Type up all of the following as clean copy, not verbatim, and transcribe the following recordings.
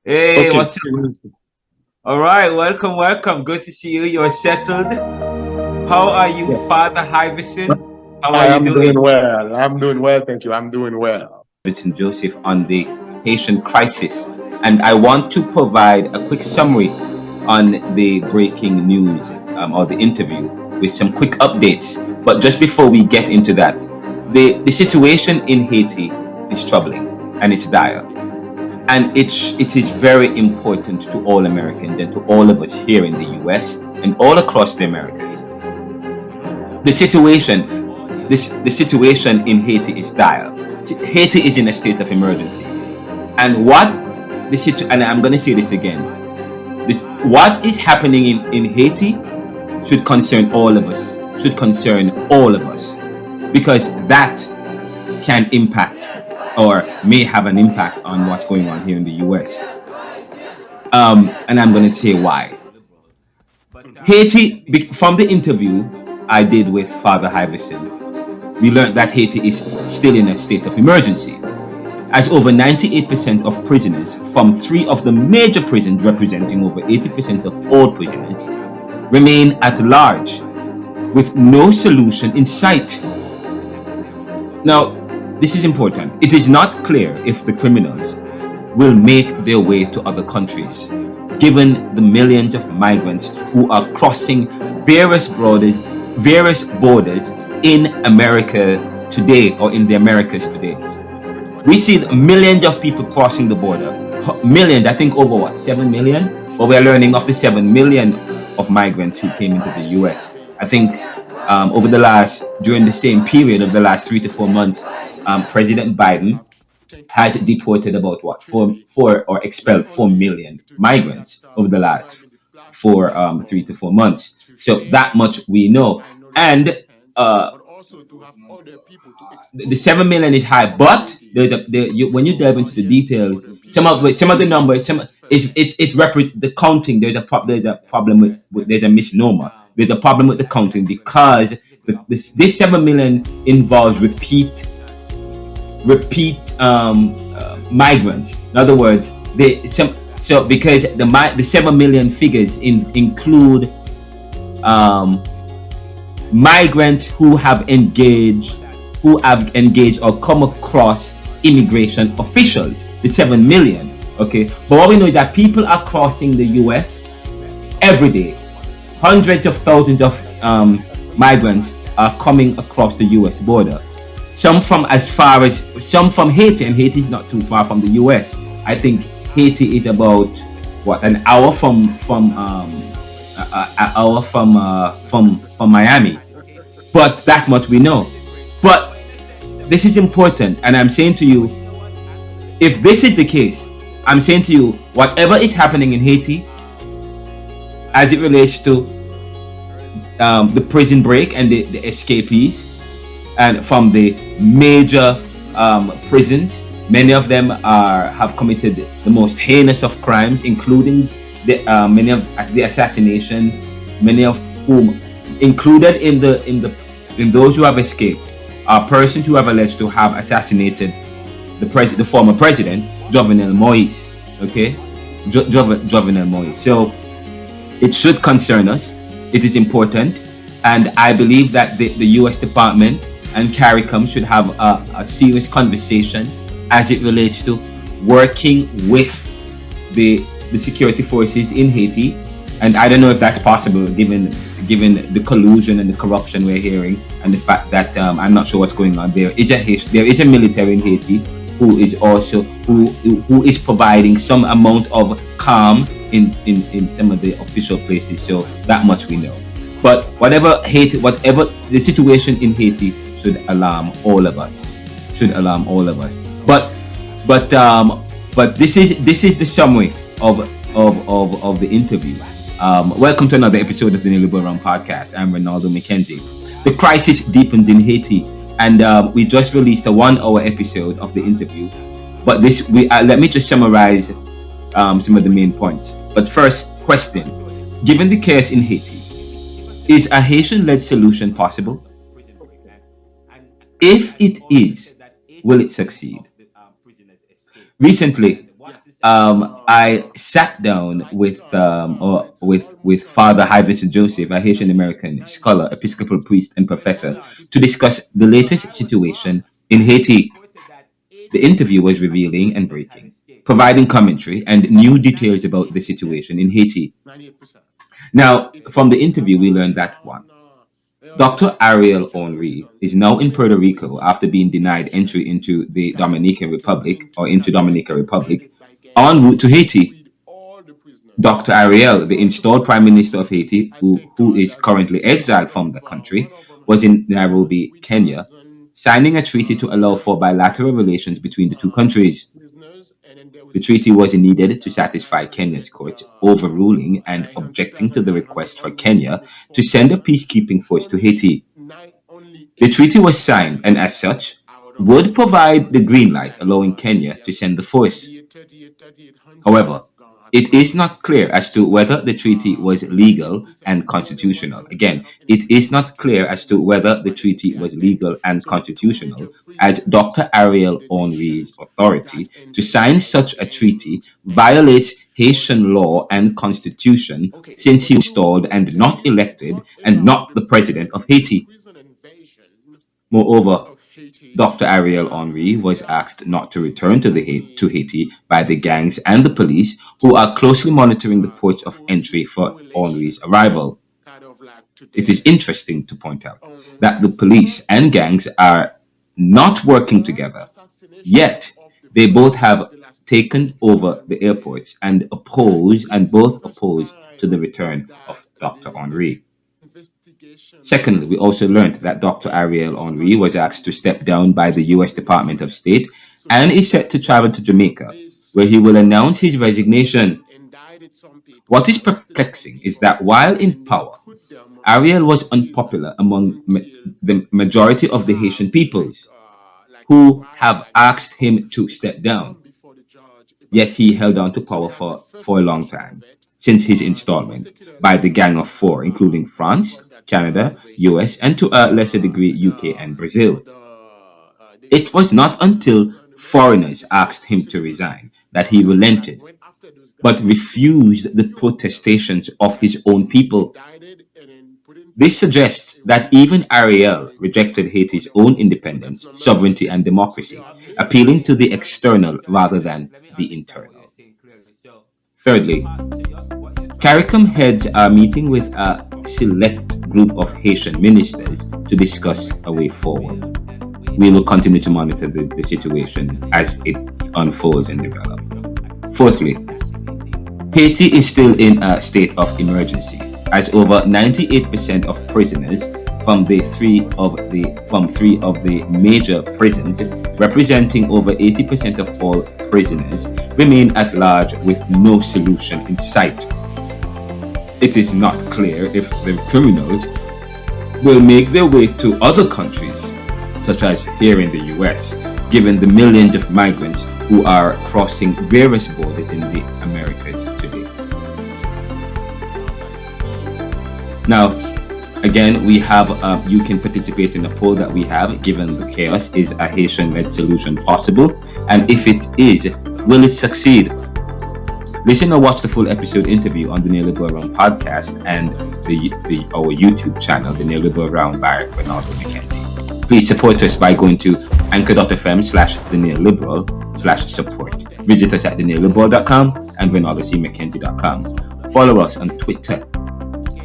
Hey, Okay. what's up? All right, welcome, welcome. Good to see you. You're settled. How are you, Yeah. Father Hyvenson? How are I you am doing? doing well. I'm doing well. Thank you. I'm doing well. Hyvenson Joseph on the Haitian crisis. And I want to provide a quick summary on the breaking news or the interview with some quick updates. But just before we get into that, the situation in Haiti is troubling and it's dire. And it is very important to all Americans and to all of us here in the US and all across the Americas. The situation in Haiti is dire. Haiti is in a state of emergency. And and I'm gonna say this again. This what is happening in Haiti should concern all of us. Should concern all of us. Because that can impact or may have an impact on what's going on here in the US. And I'm going to say why. From the interview I did with Father Hyverson, we learned that Haiti is still in a state of emergency, as over 98% of prisoners from three of the major prisons, representing over 80% of all prisoners, remain at large with no solution in sight. Now, this is important. It is not clear if the criminals will make their way to other countries, given the millions of migrants who are crossing various borders in America today or in the Americas today. We see millions of people crossing the border. Millions, I think over what, 7 million? But we're learning of the 7 million of migrants who came into the US. I think during the same period of the last 3 to 4 months, President Biden has deported about what, four or expelled 4 million migrants over the last 3 to 4 months. So that much we know. And uh, the 7 million is high, but when you delve into the details, some of the numbers, the counting. There's a problem there's a misnomer. There's a problem with the counting because this 7 million involves repeat migrants. In other words, because the 7 million figures include um, migrants who have engaged or come across immigration officials, the 7 million. Okay, but what we know is that people are crossing the US every day. Hundreds of thousands of migrants are coming across the US border. Some from Haiti, and Haiti is not too far from the US. I think Haiti is about what, an hour from Miami. But that much we know. But this is important, and I'm saying to you, if this is the case, I'm saying to you, whatever is happening in Haiti as it relates to the prison break and the escapees, and from the major prisons, many of them have committed the most heinous of crimes, including many of the assassination, many of whom included in those who have escaped are persons who have alleged to have assassinated the former president, Jovenel Moise. Okay, Jovenel Moise. So it should concern us. It is important, and I believe that the U.S. Department and CARICOM should have a serious conversation as it relates to working with the security forces in Haiti. And I don't know if that's possible given the collusion and the corruption we're hearing, and the fact that I'm not sure what's going on. There is a military in Haiti who is providing some amount of calm in some of the official places. So that much we know. But whatever the situation in Haiti should alarm all of us. Should alarm all of us. But this is the summary of the interview. Welcome to another episode of the NeoLiberal podcast. I'm Renaldo McKenzie. The crisis deepens in Haiti, and we just released a 1 hour episode of the interview. But let me just summarize some of the main points. But first, question: given the chaos in Haiti, is a Haitian-led solution possible? If it is, will it succeed? Recently, I sat down with Father Hyvenson Josephs, a Haitian American scholar, Episcopal priest, and professor, to discuss the latest situation in Haiti. The interview was revealing and breaking, providing commentary and new details about the situation in Haiti. 98%. Now, from the interview, we learned that one, Dr. Ariel Henry is now in Puerto Rico after being denied entry into the Dominican Republic or into Dominica Republic en route to Haiti. Dr. Ariel, the installed Prime Minister of Haiti, who is currently exiled from the country, was in Nairobi, Kenya, signing a treaty to allow for bilateral relations between the two countries. The treaty was needed to satisfy Kenya's courts, overruling and objecting to the request for Kenya to send a peacekeeping force to Haiti. The treaty was signed and, as such, would provide the green light allowing Kenya to send the force. However, it is not clear as to whether the treaty was legal and constitutional. Again, it is not clear as to whether the treaty was legal and constitutional, as Dr. Ariel Henry's authority to sign such a treaty violates Haitian law and constitution since he was installed and not elected and not the president of Haiti. Moreover, Dr. Ariel Henry was asked not to return to Haiti by the gangs and the police, who are closely monitoring the ports of entry for Henry's arrival. It is interesting to point out that the police and gangs are not working together, yet they both have taken over the airports and both oppose to the return of Dr. Henry. Secondly, we also learned that Dr. Ariel Henry was asked to step down by the US Department of State and is set to travel to Jamaica, where he will announce his resignation. What is perplexing is that while in power, Ariel was unpopular among the majority of the Haitian peoples who have asked him to step down. Yet he held on to power for a long time, since his installment by the Gang of Four, including France, Canada, US, and to a lesser degree UK and Brazil. It was not until foreigners asked him to resign that he relented, but refused the protestations of his own people. This suggests that even Ariel rejected Haiti's own independence, sovereignty, and democracy, appealing to the external rather than the internal. Thirdly, CARICOM heads are meeting with a select group of Haitian ministers to discuss a way forward. We will continue to monitor the situation as it unfolds and develops. Fourthly, Haiti is still in a state of emergency, as over 98% of prisoners from three of the major prisons, representing over 80% of all prisoners, remain at large with no solution in sight. It is not clear if the criminals will make their way to other countries, such as here in the US, given the millions of migrants who are crossing various borders in the Americas today. Now, again, we have you can participate in the poll that we have. Given the chaos, is a Haitian-led solution possible? And if it is, will it succeed? Listen or watch the full episode interview on the NeoLiberal Round podcast and our YouTube channel, the NeoLiberal Round by Renaldo McKenzie. Please support us by going to anchor.fm/theneoliberal/support. Visit us at theneoliberal.com and renaldocmckenzie.com. Follow us on Twitter,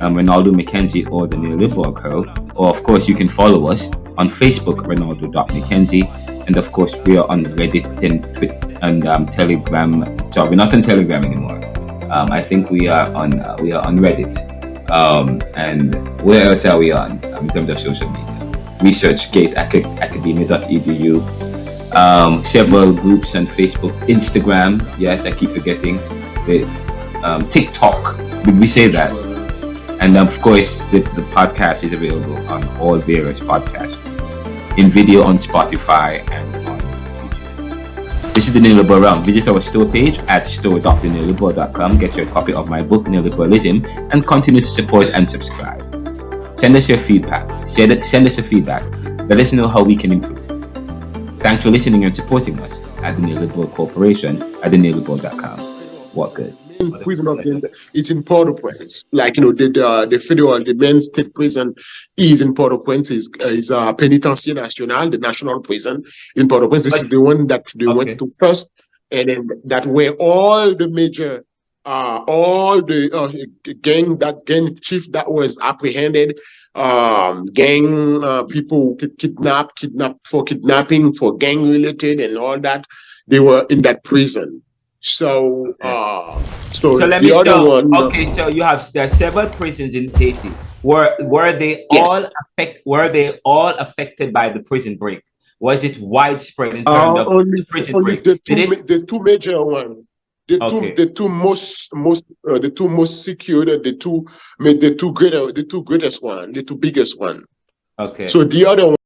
Renaldo McKenzie or the NeoLiberal Curl, or of course you can follow us on Facebook, Renaldo.McKenzie, and of course we are on Reddit and Twitter and Telegram. So we're not on Telegram anymore. I think we are on Reddit. And where else are we on in terms of social media? ResearchGate, academia.edu, several groups on Facebook, Instagram. Yes, I keep forgetting the TikTok. Did we say that? And of course, the podcast is available on all various podcast groups, in video on Spotify and on YouTube. This is the NeoLiberal Round. Visit our store page at store.theneoliberal.com. Get your copy of my book, Neoliberalism, and continue to support and subscribe. Send us your feedback. Send us a feedback. Let us know how we can improve. Thanks for listening and supporting us. at the NeoLiberal Corporation at the neoliberal.com. What good? Prison of it's in Port-au-Prince. Like, the main state prison is in Port-au-Prince. Is Pénitencier National, the national prison in Port-au-Prince. This is the one that they went to first, and then that where all the major, all the gang chief that was apprehended, gang people kidnapped for kidnapping, for gang related and all that, they were in that prison. So let me show. Okay, so there are several prisons in Haiti. Were they all affected by the prison break? Was it widespread in terms of the prison break? The two major ones. The two most secure, the two biggest one, the two biggest one. Okay. So the other one.